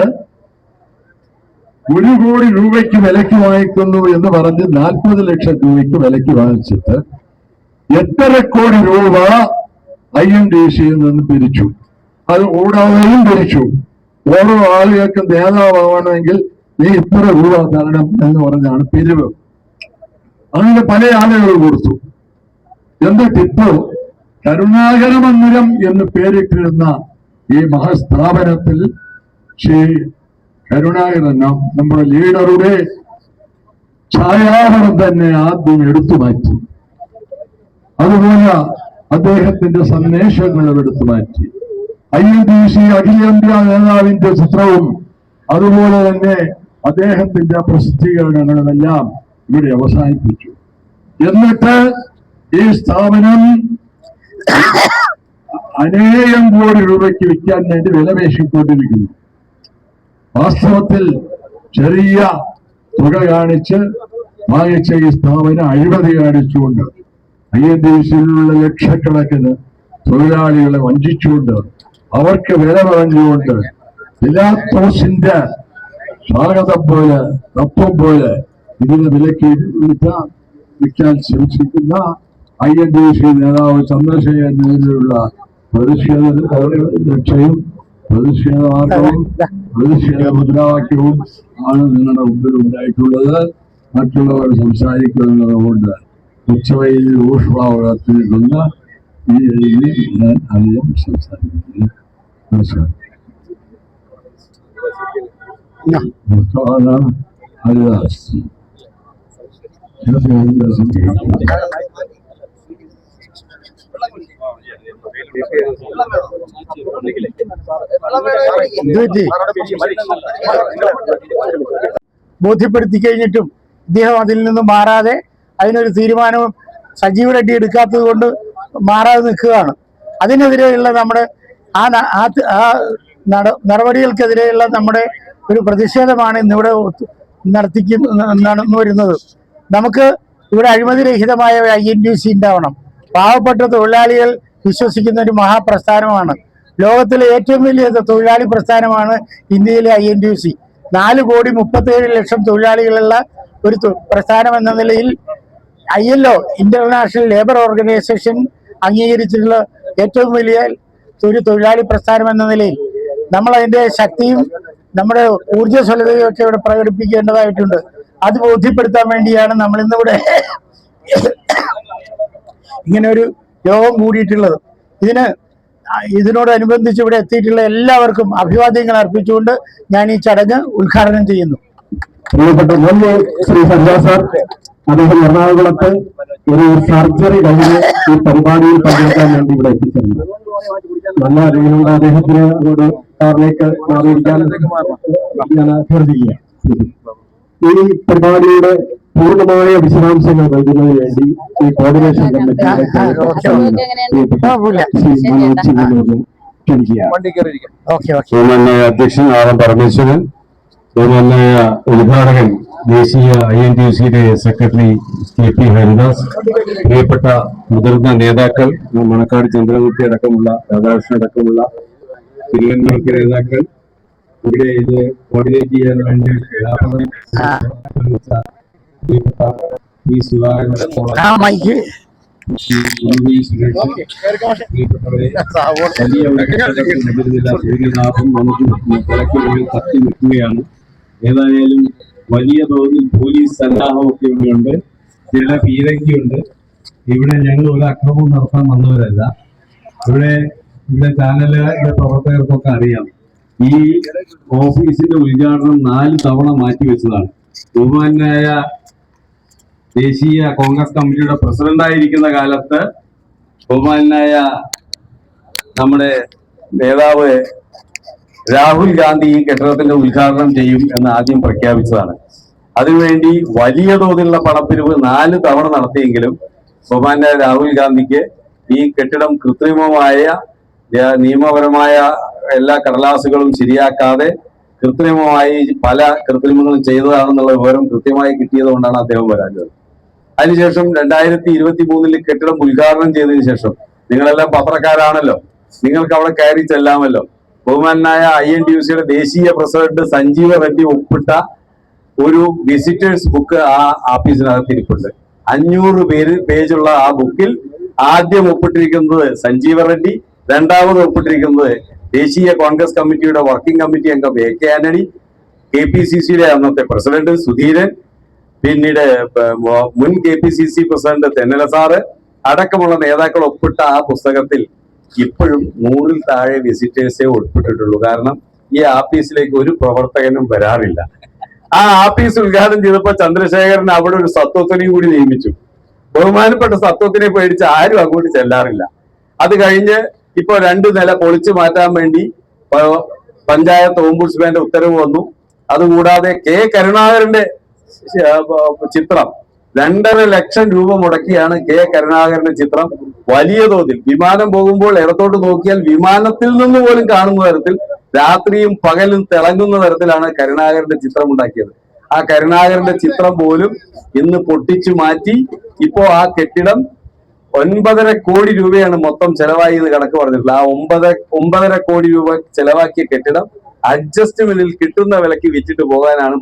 1 കോടി രൂപയ്ക്ക് വിലയ്ക്ക് വാങ്ങിക്കുന്നു എന്ന് പറഞ്ഞ് 40 ലക്ഷം രൂപയ്ക്ക് വിലയ്ക്ക് വാങ്ങിച്ചിട്ട് 8.5 കോടി രൂപ INDCയിൽ നിന്ന് പിരിച്ചു. അത് കൂടാതെയും പിരിച്ചു. ഓരോ ആളുകൾക്കും നേതാവാണെങ്കിൽ നീ ഇത്ര രൂപ തരണം എന്ന് പറഞ്ഞാണ് പിരിവ്. അങ്ങനെ പല ആളുകൾ കൊടുത്തു. എന്നിട്ട് ഇപ്പോൾ കരുണാകര മന്ദിരം എന്ന് പേരിട്ടിരുന്ന ഈ മഹാസ്ഥാപനത്തിൽ ശ്രീ കരുണാകരൻ നമ്മുടെ ലീഡറുടെ ഛായാവരം തന്നെ ആദ്യം എടുത്തു മാറ്റി. അതുപോലെ അദ്ദേഹത്തിന്റെ സന്ദേശങ്ങളും എടുത്തു മാറ്റി. INDC അഖിലേന്ത്യാ നേതാവിന്റെ ചിത്രവും അതുപോലെ തന്നെ അദ്ദേഹത്തിന്റെ പ്രസിദ്ധീകരണങ്ങളുമെല്ലാം ഇവിടെ അവസാനിപ്പിച്ചു. എന്നിട്ട് ഈ സ്ഥാപനം അനേകം കോടി രൂപയ്ക്ക് വിൽക്കാൻ വേണ്ടി വിലപേശിക്കൊണ്ടിരിക്കുന്നു. വാസ്തവത്തിൽ ചെറിയ തുക കാണിച്ച് വാങ്ങിച്ച ഈ സ്ഥാപനം അഴിമതി കാണിച്ചുകൊണ്ട് INDCയിലുള്ള ലക്ഷക്കണക്കിന് തൊഴിലാളികളെ വഞ്ചിച്ചുകൊണ്ട് അവർക്ക് വില പറഞ്ഞുകൊണ്ട് പിലാത്തോസിന്റെ സ്വാഗതം പോലെ തത്വം പോലെ ഇതിന് വിലക്ക് വിൽക്കാൻ ശ്രമിച്ചിരിക്കുന്ന INDC നേതാവ് ചന്ദ്രശേഖരനെതിരെയുള്ള പ്രതിഷേധ രക്ഷയും പ്രതിഷേധ മാർഗവും പ്രതിഷേധ മുദ്രാവാക്യവും ആണ് നിങ്ങളുടെ മുമ്പിൽ ഉണ്ടായിട്ടുള്ളത്. മറ്റുള്ളവർ സംസാരിക്കുന്നതുകൊണ്ട് ഉച്ചവയിൽ ഊഷ്മാവത്തിൽ നിന്ന് ഈ രീതിയിൽ ഞാൻ അധികം സംസാരിക്കുന്നു. നമസ്കാരം. ഹരിദാസ് ബോധ്യപ്പെടുത്തി കഴിഞ്ഞിട്ടും ഇദ്ദേഹം അതിൽ നിന്നും മാറാതെ അതിനൊരു തീരുമാനവും സജീവ് റെഡ്ഡി എടുക്കാത്തത് കൊണ്ട് മാറാതെ നിൽക്കുകയാണ്. അതിനെതിരെയുള്ള നമ്മുടെ നടപടികൾക്കെതിരെയുള്ള നമ്മുടെ ഒരു പ്രതിഷേധമാണ് ഇന്നിവിടെ നടന്നു വരുന്നത്. നമുക്ക് ഇവിടെ അഴിമതിരഹിതമായ INDC ഉണ്ടാവണം. പാവപ്പെട്ട തൊഴിലാളികൾ വിശ്വസിക്കുന്ന ഒരു മഹാപ്രസ്ഥാനമാണ്. ലോകത്തിലെ ഏറ്റവും വലിയ തൊഴിലാളി പ്രസ്ഥാനമാണ് ഇന്ത്യയിലെ INDC. 4,37,00,000 തൊഴിലാളികളുള്ള ഒരു പ്രസ്ഥാനം എന്ന നിലയിൽ ILO ഇന്റർനാഷണൽ ലേബർ ഓർഗനൈസേഷൻ അംഗീകരിച്ചിട്ടുള്ള ഏറ്റവും വലിയ ഒരു തൊഴിലാളി പ്രസ്ഥാനം എന്ന നിലയിൽ നമ്മൾ അതിന്റെ ശക്തിയും നമ്മുടെ ഊർജ്ജസ്വലതയും ഒക്കെ ഇവിടെ പ്രകടിപ്പിക്കേണ്ടതായിട്ടുണ്ട്. അത് ബോധ്യപ്പെടുത്താൻ വേണ്ടിയാണ് നമ്മൾ ഇന്നിവിടെ ഇങ്ങനെ ഒരു യോഗം കൂടിയിട്ടുള്ളത്. ഇതിനോടനുബന്ധിച്ച് ഇവിടെ എത്തിയിട്ടുള്ള എല്ലാവർക്കും അഭിവാദ്യങ്ങൾ അർപ്പിച്ചുകൊണ്ട് ഞാൻ ഈ ചടങ്ങ് ഉദ്ഘാടനം ചെയ്യുന്നു. പ്രിയപ്പെട്ട ശ്രീ സഞ്ജാ സാർ, അദ്ദേഹം എറണാകുളത്ത് ഒരു സർജറി കഴിഞ്ഞ് ഈ പരിപാടിയിൽ പങ്കെടുക്കാൻ വേണ്ടി ഇവിടെ എത്തിച്ചേർന്നു. നല്ല അറിവുകളുടെ അദ്ദേഹത്തിന് അതോട് സാറിലേക്ക് മാറിയിരിക്കാൻ ഞാൻ അഭ്യർത്ഥിക്കുക. ഈ പരിപാടിയുടെ പൂർണ്ണമായ വിശദാംശങ്ങൾ നൽകുന്നതിന് വേണ്ടി ഈ കോർഡിനേഷൻ കമ്മിറ്റിയുടെ ക്ഷണിക്കുക. അധ്യക്ഷൻ ആർ എം പരമേശ്വരൻ, ഉദ്ഘാടകൻ ദേശീയ INTUC-യുടെ സെക്രട്ടറി KP ഹരിദാസ്, പ്രിയപ്പെട്ട മുതിർന്ന നേതാക്കൾ മണക്കാട് ചന്ദ്രകുട്ടി അടക്കമുള്ള, രാധാകൃഷ്ണൻ അടക്കമുള്ള തിരുവനന്തപുരത്തെ നേതാക്കൾ, ഇവിടെ ഇത് കോർഡിനേറ്റ് ചെയ്യാൻ വേണ്ടി പ്രിയപ്പെട്ട P. സുധാകരൻ വലിയ മുതിർന്നില്ല സൂര്യനാഥൻ നമുക്ക് വിളക്കുകളിൽ കത്തി നിൽക്കുകയാണ്. ഏതായാലും വലിയ തോതിൽ പോലീസ് സന്നാഹമൊക്കെ ഇവിടെയുണ്ട്, ചില പീരങ്കിയുണ്ട്. ഇവിടെ ഞങ്ങൾ ഒരു അക്രമവും നടത്താൻ വന്നവരല്ല. ഇവിടെ ചാനലിന്റെ പ്രവർത്തകർക്കൊക്കെ അറിയാം, ഈ ഓഫീസിന്റെ ഉദ്ഘാടനം 4 തവണ മാറ്റിവെച്ചതാണ്. ബഹുമാനായ ദേശീയ കോൺഗ്രസ് കമ്മിറ്റിയുടെ പ്രസിഡന്റായിരിക്കുന്ന കാലത്ത് ബഹുമാനായ നമ്മുടെ നേതാവ് രാഹുൽ ഗാന്ധി ഈ കെട്ടിടത്തിന്റെ ഉദ്ഘാടനം ചെയ്യും എന്ന് ആദ്യം പ്രഖ്യാപിച്ചതാണ്. അതിനുവേണ്ടി വലിയ തോതിലുള്ള പണപ്പിരിവ് 4 തവണ നടത്തിയെങ്കിലും ബഹുമാനായ രാഹുൽ ഗാന്ധിക്ക് ഈ കെട്ടിടം കൃത്രിമമായ നിയമപരമായ എല്ലാ കടലാസുകളും ശരിയാക്കാതെ കൃത്രിമമായി പല കൃത്രിമങ്ങളും ചെയ്തതാണെന്നുള്ള വിവരം കൃത്യമായി കിട്ടിയത് കൊണ്ടാണ് അദ്ദേഹം വരാഞ്ഞത്. അതിനുശേഷം 2023 കെട്ടിടം ഉദ്ഘാടനം ചെയ്തതിനു ശേഷം, നിങ്ങളെല്ലാം പത്രക്കാരാണല്ലോ, നിങ്ങൾക്ക് അവിടെ കയറി ചെല്ലാമല്ലോ, ബഹുമാനായ INTUC-യുടെ ദേശീയ പ്രസിഡന്റ് സഞ്ജീവ റെഡ്ഡി ഒപ്പിട്ട ഒരു വിസിറ്റേഴ്സ് ബുക്ക് ആ ഓഫീസിനകത്ത് ഇരിപ്പുണ്ട്. 500 പേജുള്ള ആ ബുക്കിൽ ആദ്യം ഒപ്പിട്ടിരിക്കുന്നത് സഞ്ജീവ റെഡ്ഡി, രണ്ടാമത് ഒപ്പിട്ടിരിക്കുന്നത് ദേശീയ കോൺഗ്രസ് കമ്മിറ്റിയുടെ വർക്കിംഗ് കമ്മിറ്റി അംഗം AK ആന്റണി, KPCC-യുടെ അന്നത്തെ പ്രസിഡന്റ് സുധീരൻ, പിന്നീട് മുൻ KPCC പ്രസിഡന്റ് തെന്നല സാറ് അടക്കമുള്ള നേതാക്കൾ ഒപ്പിട്ട ആ പുസ്തകത്തിൽ ഇപ്പോഴും 100-ൽ താഴെ വിസിറ്റേഴ്സേ ഉൾപ്പെട്ടിട്ടുള്ളൂ. കാരണം ഈ ആഫീസിലേക്ക് ഒരു പ്രവർത്തകനും വരാറില്ല. ആ ആഫീസ് ഉദ്ഘാടനം ചെയ്തപ്പോൾ ചന്ദ്രശേഖരൻ അവിടെ ഒരു സത്വത്തിനെയും കൂടി നിയമിച്ചു. ബഹുമാനപ്പെട്ട സത്വത്തിനെ പേടിച്ച് ആരും അങ്ങോട്ട് ചെല്ലാറില്ല. അത് കഴിഞ്ഞ് ഇപ്പൊ 2 നില പൊളിച്ചു മാറ്റാൻ വേണ്ടി പഞ്ചായത്ത് ഓംബുഡ്സ്മാന്റെ ഉത്തരവ് വന്നു. അതുകൂടാതെ കരുണാകരന്റെ ചിത്രം 2.5 ലക്ഷം രൂപ മുടക്കിയാണ് കരുണാകരന്റെ ചിത്രം വലിയ തോതിൽ, വിമാനം പോകുമ്പോൾ ഇടത്തോട്ട് നോക്കിയാൽ വിമാനത്തിൽ നിന്ന് പോലും കാണുന്ന തരത്തിൽ, രാത്രിയും പകലും തിളങ്ങുന്ന തരത്തിലാണ് കരുണാകരന്റെ ചിത്രം ഉണ്ടാക്കിയത്. ആ കരുണാകരന്റെ ചിത്രം പോലും ഇന്ന് പൊട്ടിച്ചു മാറ്റി. ഇപ്പോ ആ കെട്ടിടം 9.5 കോടി രൂപയാണ് മൊത്തം ചെലവായി എന്ന് കണക്ക് പറഞ്ഞിട്ടുള്ളത്. ആ 9.5 കോടി രൂപ ചെലവാക്കിയ കെട്ടിടം അഡ്ജസ്റ്റ്മെന്റിൽ കിട്ടുന്ന വിലക്ക് വിറ്റിട്ട് പോകാനാണ്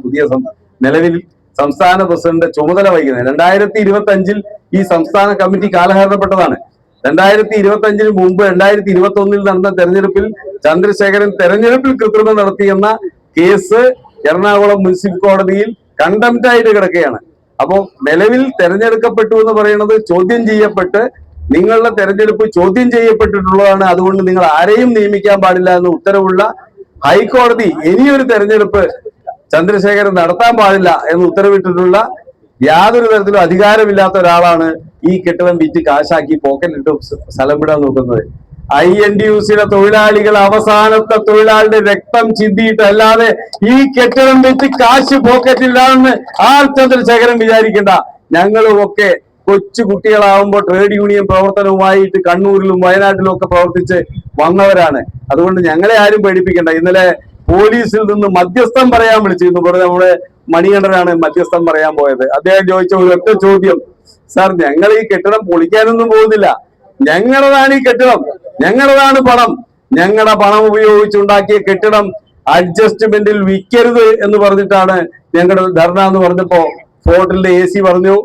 നിലവിൽ സംസ്ഥാന പ്രസിഡന്റ് ചുമതല വഹിക്കുന്നത്. 2025 ഈ സംസ്ഥാന കമ്മിറ്റി കാലഹരണപ്പെട്ടതാണ്. 2025 മുമ്പ് 2021 നടന്ന തെരഞ്ഞെടുപ്പിൽ ചന്ദ്രശേഖരൻ തെരഞ്ഞെടുപ്പിൽ കൃത്രിമം നടത്തിയെന്ന കേസ് എറണാകുളം മുനിസിപ്പൽ കോടതിയിൽ കണ്ടംപ്റ്റ് ആയിട്ട് കിടക്കുകയാണ്. അപ്പോൾ നിലവിൽ തെരഞ്ഞെടുക്കപ്പെട്ടു എന്ന് പറയുന്നത് ചോദ്യം ചെയ്യപ്പെട്ട്, നിങ്ങളുടെ തെരഞ്ഞെടുപ്പ് ചോദ്യം ചെയ്യപ്പെട്ടിട്ടുള്ളതാണ്, അതുകൊണ്ട് നിങ്ങൾ ആരെയും നിയമിക്കാൻ പാടില്ല എന്ന് ഉത്തരവുള്ള ഹൈക്കോടതി ഇനിയൊരു തെരഞ്ഞെടുപ്പ് ചന്ദ്രശേഖരൻ നടത്താൻ പാടില്ല എന്ന് ഉത്തരവിട്ടിട്ടുള്ള യാതൊരു തരത്തിലും അധികാരമില്ലാത്ത ഒരാളാണ് ഈ കെട്ടിടം വിറ്റ് കാശാക്കി പോക്കറ്റിട്ട് സ്ഥലം വിടാൻ നോക്കുന്നത്. INTUC-യുടെ തൊഴിലാളികൾ അവസാനത്തെ തൊഴിലാളിയുടെ രക്തം ചിന്തിയിട്ടല്ലാതെ ഈ കെട്ടിടം വെച്ച് കാശ് പോക്കറ്റില്ലാന്ന് ചന്ദ്രശേഖരൻ വിചാരിക്കണ്ട. ഞങ്ങളും ഒക്കെ കൊച്ചു കുട്ടികളാവുമ്പോൾ ട്രേഡ് യൂണിയൻ പ്രവർത്തനവുമായിട്ട് കണ്ണൂരിലും വയനാട്ടിലും ഒക്കെ പ്രവർത്തിച്ച് വന്നവരാണ്. അതുകൊണ്ട് ഞങ്ങളെ ആരും പേടിപ്പിക്കണ്ട. ഇന്നലെ പോലീസിൽ നിന്ന് മധ്യസ്ഥം പറയാൻ വിളിച്ചിരുന്നു. ഇവിടെ നമ്മുടെ മണികണ്ഠനാണ് മധ്യസ്ഥം പറയാൻ പോയത്. അദ്ദേഹം ചോദിച്ച ഒരൊറ്റ ചോദ്യം, സാർ ഞങ്ങൾ ഈ കെട്ടിടം പൊളിക്കാനൊന്നും പോകുന്നില്ല, ഞങ്ങളതാണ് ഈ കെട്ടിടം, ഞങ്ങളതാണ് പണം, ഞങ്ങളുടെ പണം ഉപയോഗിച്ചുണ്ടാക്കിയ കെട്ടിടം അഡ്ജസ്റ്റ്മെന്റിൽ വിൽക്കരുത് എന്ന് പറഞ്ഞിട്ടാണ് ഞങ്ങളുടെ ധർണ എന്ന് പറഞ്ഞപ്പോ ഫോർട്ടിന്റെ AC പറഞ്ഞു,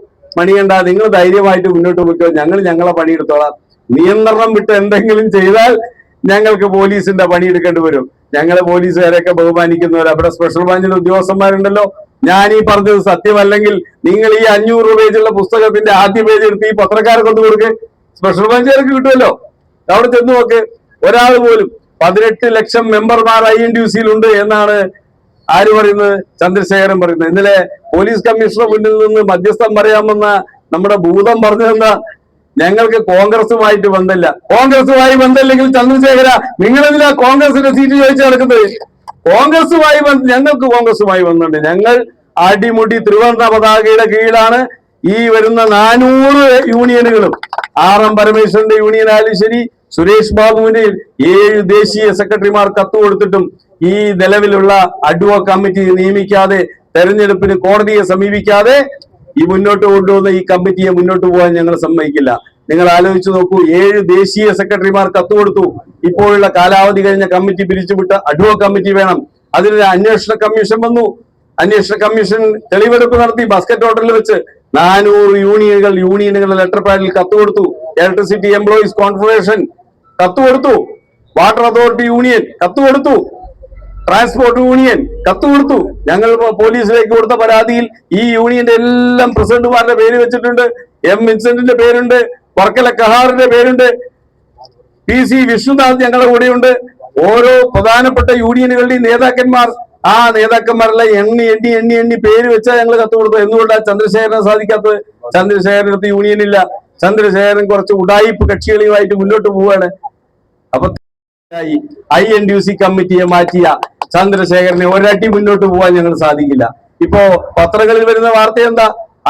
മണികണ്ഠ നിങ്ങൾ ധൈര്യമായിട്ട് മുന്നോട്ട് പോയിക്കോ, ഞങ്ങൾ ഞങ്ങളെ പണിയെടുത്തോളാം, നിയന്ത്രണം വിട്ട് എന്തെങ്കിലും ചെയ്താൽ ഞങ്ങൾക്ക് പോലീസിന്റെ പണിയെടുക്കേണ്ടി വരും. ഞങ്ങളെ പോലീസുകാരെയൊക്കെ ബഹുമാനിക്കുന്നവർ, അവിടെ സ്പെഷ്യൽ ബ്രാഞ്ചിലെ ഉദ്യോഗസ്ഥന്മാരുണ്ടല്ലോ. ഞാൻ ഈ പറഞ്ഞത് സത്യമല്ലെങ്കിൽ നിങ്ങൾ ഈ 500 പേജുള്ള പുസ്തകത്തിന്റെ ആദ്യ പേജ് എടുത്ത് ഈ പത്രക്കാരെ കൊണ്ട് കൊടുക്ക്, സ്പെഷ്യൽ ബ്രാഞ്ചുകാർക്ക് കിട്ടുമല്ലോ. അവിടെ ചെന്ന് നോക്ക്, ഒരാൾ പോലും 18 ലക്ഷം മെമ്പർമാർ INTUC-യിലുണ്ട് എന്നാണ് ആര് പറയുന്നത്? ചന്ദ്രശേഖരൻ പറയുന്നത്. ഇന്നലെ പോലീസ് കമ്മീഷണർ മുന്നിൽ നിന്ന് മധ്യസ്ഥം പറയാമെന്ന നമ്മുടെ ഭൂതം പറഞ്ഞതെന്താ? ഞങ്ങൾക്ക് കോൺഗ്രസുമായിട്ട് ബന്ധമില്ല. കോൺഗ്രസുമായി ബന്ധമില്ലെങ്കിൽ ചന്ദ്രശേഖര നിങ്ങളെന്തിനാ കോൺഗ്രസിന്റെ സീറ്റ് ചോദിച്ചു നടക്കുന്നത്? കോൺഗ്രസുമായി ഞങ്ങൾക്ക് കോൺഗ്രസുമായി ബന്ധമുണ്ട്. ഞങ്ങൾ അടിമുടി ത്രിവർണ്ണ പതാകയുടെ കീഴിലാണ് ഈ വരുന്ന 400 യൂണിയനുകളും. RM പരമേശ്വരന്റെ യൂണിയൻ ആയാലും ശരി, സുരേഷ് ബാബുവിന്റെ 7 ദേശീയ സെക്രട്ടറിമാർ കത്ത് കൊടുത്തിട്ടും ഈ നിലവിലുള്ള അഡ്വോ കമ്മിറ്റി നിയമിക്കാതെ തെരഞ്ഞെടുപ്പിന് കോടതിയെ സമീപിക്കാതെ ഈ മുന്നോട്ട് കൊണ്ടുവന്ന ഈ കമ്മിറ്റിയെ മുന്നോട്ട് പോകാൻ ഞങ്ങൾ സമ്മതിക്കില്ല. നിങ്ങൾ ആലോചിച്ച് നോക്കൂ, 7 ദേശീയ സെക്രട്ടറിമാർ കത്ത് കൊടുത്തു. ഇപ്പോഴുള്ള കാലാവധി കഴിഞ്ഞ കമ്മിറ്റി പിരിച്ചുവിട്ട് അഡ്വോ കമ്മിറ്റി വേണം. അതിനൊരു അന്വേഷണ കമ്മീഷൻ വന്നു. അന്വേഷണ കമ്മീഷൻ തെളിവെടുപ്പ് നടത്തി. ബാസ്കറ്റ് ഹോട്ടലിൽ വെച്ച് 400 യൂണിയനുകളുടെ ലെറ്റർ പാഡിൽ കത്ത് കൊടുത്തു. ഇലക്ട്രിസിറ്റി എംപ്ലോയീസ് കോൺഫെഡറേഷൻ കത്ത് കൊടുത്തു. വാട്ടർ അതോറിറ്റി യൂണിയൻ കത്ത് കൊടുത്തു. ട്രാൻസ്പോർട്ട് യൂണിയൻ കത്ത് കൊടുത്തു. ഞങ്ങൾ പോലീസിലേക്ക് കൊടുത്ത പരാതിയിൽ ഈ യൂണിയന്റെ എല്ലാം പ്രസിഡന്റുമാരുടെ പേര് വെച്ചിട്ടുണ്ട്. എം വിൻസെന്റിന്റെ പേരുണ്ട്, വർക്കല കഹാറിന്റെ പേരുണ്ട്, PC വിഷ്ണുനാഥ് ഞങ്ങളുടെ കൂടെയുണ്ട്. ഓരോ പ്രധാനപ്പെട്ട യൂണിയനുകളുടെയും നേതാക്കന്മാർ, ആ നേതാക്കന്മാരെല്ലാം എണ്ണി പേര് വെച്ചാൽ ഞങ്ങൾ കത്ത് കൊടുത്തു. എന്തുകൊണ്ടാണ് ചന്ദ്രശേഖരനെ സാധിക്കാത്തത്? ചന്ദ്രശേഖരനടുത്ത് യൂണിയൻ ഇല്ല. ചന്ദ്രശേഖരൻ കുറച്ച് ഉഡായിപ്പ് കക്ഷികളുമായിട്ട് മുന്നോട്ട് പോവുകയാണ്. അപ്പൊ INTUC കമ്മിറ്റിയെ മാറ്റിയ ചന്ദ്രശേഖരനെ ഒരടി മുന്നോട്ട് പോകാൻ ഞങ്ങൾ സാധിക്കില്ല. ഇപ്പോ പത്രങ്ങളിൽ വരുന്ന വാർത്ത എന്താ?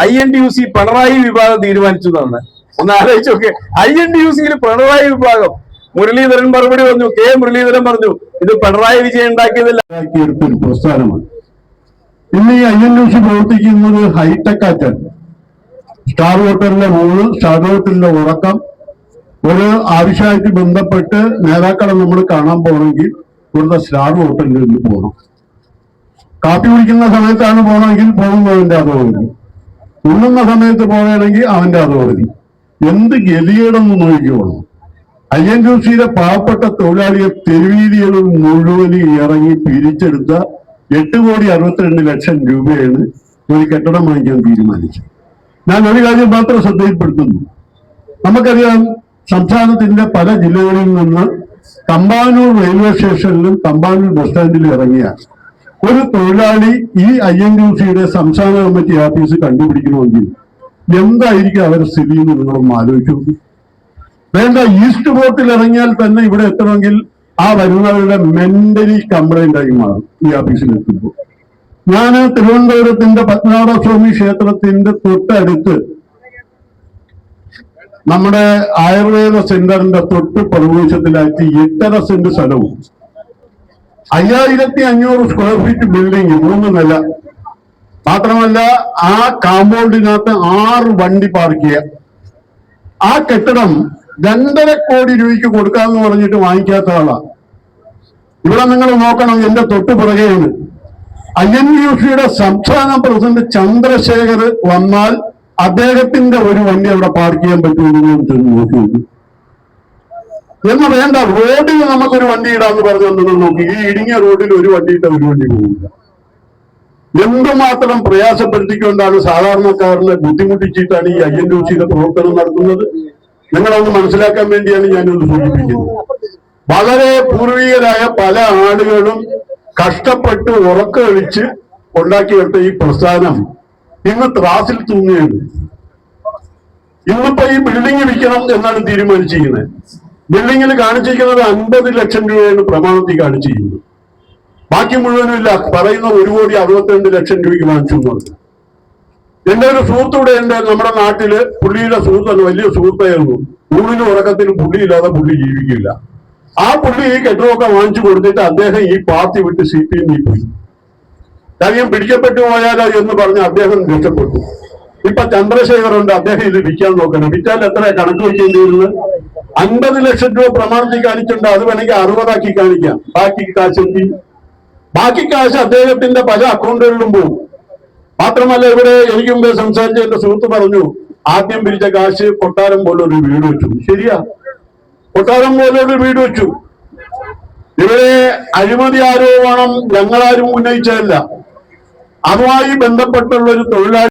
INTUC പിണറായി വിഭാഗം തീരുമാനിച്ചു എന്നാണ്. ഒന്ന് ആലോചിച്ച് നോക്കെ, INTUCയിൽ പിണറായി വിഭാഗം. മുരളീധരൻ മറുപടി പറഞ്ഞു, മുരളീധരൻ പറഞ്ഞു ഇത് പിണറായി വിജയൻ ഉണ്ടാക്കിയതല്ല, ഒരു പ്രസ്ഥാനമാണ്. ഇന്ന് ഈ INTUC പ്രവർത്തിക്കുന്നത് ഹൈടെക് ആറ്റാണ്. സ്റ്റാർ ഹോട്ടലിലെ ഊണ്, സ്റ്റാർ ഹോട്ടലിലെ ഉറക്കം, ഒരു ആവശ്യമായിട്ട് ബന്ധപ്പെട്ട് നേതാക്കളെ നമ്മൾ കാണാൻ പോകണമെങ്കിൽ ഇവിടുത്തെ സ്റ്റാർ ഹോട്ടലിൽ നിന്ന് പോകണം. കാപ്പി കുടിക്കുന്ന സമയത്താണ് പോകണമെങ്കിൽ പോകുന്നതിന്റെ അതോഗതി, ഉണ്ണുന്ന സമയത്ത് പോകണമെങ്കിൽ അവന്റെ അതോഗതി. എന്ത് ഗതികേടെന്ന് നോക്കിക്കോളണം. INTUCയിലെ പാവപ്പെട്ട തൊഴിലാളിയെ തെരുവീതികളിൽ മുഴുവൻ ഇറങ്ങി പിരിച്ചെടുത്ത 8,62,00,000 രൂപയാണ് ഒരു കെട്ടിടം വാങ്ങിക്കാൻ തീരുമാനിച്ചത്. ഞാൻ ഒരു കാര്യം മാത്രം ശ്രദ്ധയിൽപ്പെടുത്തുന്നു. നമുക്കറിയാം, സംസ്ഥാനത്തിന്റെ പല ജില്ലകളിൽ നിന്ന് തമ്പാനൂർ റെയിൽവേ സ്റ്റേഷനിലും തമ്പാനൂർ ബസ് സ്റ്റാൻഡിലും ഇറങ്ങിയ ഒരു തൊഴിലാളി ഈ INTUCയുടെ സംസ്ഥാന കമ്മിറ്റി ഓഫീസ് കണ്ടുപിടിക്കണമെങ്കിൽ എന്തായിരിക്കും അവരുടെ സ്ഥിതി എന്ന് നിങ്ങളൊന്ന് ആലോചിച്ചു. വേണ്ട, ഈസ്റ്റ് പോർട്ടിൽ ഇറങ്ങിയാൽ തന്നെ ഇവിടെ എത്തണമെങ്കിൽ ആ വരുന്നവരുടെ മെന്റലി കംപ്ലൈന്റ് ആയി മാറും ഈ ഓഫീസിൽ എത്തുമ്പോൾ. ഞാൻ തിരുവനന്തപുരത്തിന്റെ പത്മനാഭസ്വാമി ക്ഷേത്രത്തിന്റെ തൊട്ടടുത്ത് നമ്മുടെ ആയുർവേദ സെന്ററിന്റെ തൊട്ട് പ്രദേശത്തിലാക്കി 8.5 സെന്റ് സ്ഥലവും 5500 സ്ക്വയർ ഫീറ്റ് ബിൽഡിംഗ് 3 നില. മാത്രമല്ല ആ കാമ്പൗണ്ടിനകത്ത് 6 വണ്ടി പാർക്ക് ചെയ്യുക. ആ കെട്ടിടം 2.5 കോടി രൂപയ്ക്ക് കൊടുക്കാമെന്ന് പറഞ്ഞിട്ട് വാങ്ങിക്കാത്ത ആളാണ്. ഇവിടെ നിങ്ങൾ നോക്കണം, എന്റെ തൊട്ട് പുറകെയാണ്. INTUCയുടെ സംസ്ഥാന പ്രസിഡന്റ് ചന്ദ്രശേഖർ വന്നാൽ അദ്ദേഹത്തിന്റെ ഒരു വണ്ടി അവിടെ പാർക്ക് ചെയ്യാൻ പറ്റുമെന്ന് നോക്കി എന്ന് വേണ്ട, റോഡിൽ നമുക്കൊരു വണ്ടി ഇടാന്ന് പറഞ്ഞു നോക്കി. ഈ ഇടുങ്ങിയ റോഡിൽ ഒരു വണ്ടി ഇട്ട ഒരു വണ്ടി പോകില്ല. എന്തുമാത്രം പ്രയാസപ്പെടുത്തിക്കൊണ്ടാണ് സാധാരണക്കാരനെ ബുദ്ധിമുട്ടിച്ചിട്ടാണ് ഈ INTUCയുടെ പ്രവർത്തനം നടത്തുന്നത്. നിങ്ങളൊന്ന് മനസ്സിലാക്കാൻ വേണ്ടിയാണ് ഞാനൊന്ന് സൂചിപ്പിക്കുന്നത്. വളരെ പൂർവികരായ പല ആളുകളും കഷ്ടപ്പെട്ട് ഉറക്കമൊഴിച്ച് ഉണ്ടാക്കിയെടുത്ത ഈ പ്രസ്ഥാനം ഇന്ന് ത്രാസിൽ തൂങ്ങുകയാണ്. ഇന്നിപ്പോ ഈ ബിൽഡിംഗ് വിൽക്കണം എന്നാണ് തീരുമാനിച്ചിരിക്കുന്നത്. ബിൽഡിങ്ങിൽ കാണിച്ചിരിക്കുന്നത് 50 ലക്ഷം രൂപയാണ് പ്രമാണത്തിൽ കാണിച്ചിരിക്കുന്നത്. ബാക്കി മുഴുവനും ഇല്ല. പറയുന്ന 1,62,00,000 രൂപയ്ക്ക് വാങ്ങിച്ചു എന്നത്. എന്റെ ഒരു സുഹൃത്തൂടെ ഉണ്ട് നമ്മുടെ നാട്ടില്. പുള്ളിയുടെ സുഹൃത്താണ്, വലിയ സുഹൃത്തായിരുന്നു. ഊണിനും ഉറക്കത്തിനും പുള്ളിയില്ലാതെ പുള്ളി ജീവിക്കില്ല. ആ പുള്ളി ഈ കെട്ടിടമൊക്കെ വാങ്ങിച്ചു കൊടുത്തിട്ട് അദ്ദേഹം ഈ പാർട്ടി വിട്ട് CPM പോയി. കാര്യം പിടിക്കപ്പെട്ടു പോയാലോ എന്ന് പറഞ്ഞ് അദ്ദേഹം രക്ഷപ്പെട്ടു. ഇപ്പൊ ചന്ദ്രശേഖറുണ്ട്, അദ്ദേഹം ഇത് വിൽക്കാൻ നോക്കണം. വിറ്റാൽ എത്ര കണക്ക് വയ്ക്കേണ്ടി വരുന്നത്? 50 ലക്ഷം രൂപ പ്രമാണത്തിൽ കാണിച്ചിട്ടുണ്ട്. അത് വേണമെങ്കിൽ 60 കാണിക്കാം. ബാക്കി കാശ് അദ്ദേഹത്തിന്റെ പല അക്കൗണ്ടുകളിലും പോകും. മാത്രമല്ല, ഇവിടെ എനിക്ക് മുമ്പേ സംസാരിച്ച എന്റെ സുഹൃത്ത് പറഞ്ഞു, ആദ്യം പിരിച്ച കാശ് കൊട്ടാരം പോലൊരു വീട് വെച്ചു. ശരിയാ, കൊട്ടാരം പോലൊരു വീട് വെച്ചു. ഇവിടെ അഴിമതി ആരോപണം ഞങ്ങളാരും ഉന്നയിച്ചതല്ല. അതുമായി ബന്ധപ്പെട്ടുള്ള ഒരു തൊഴിലാളി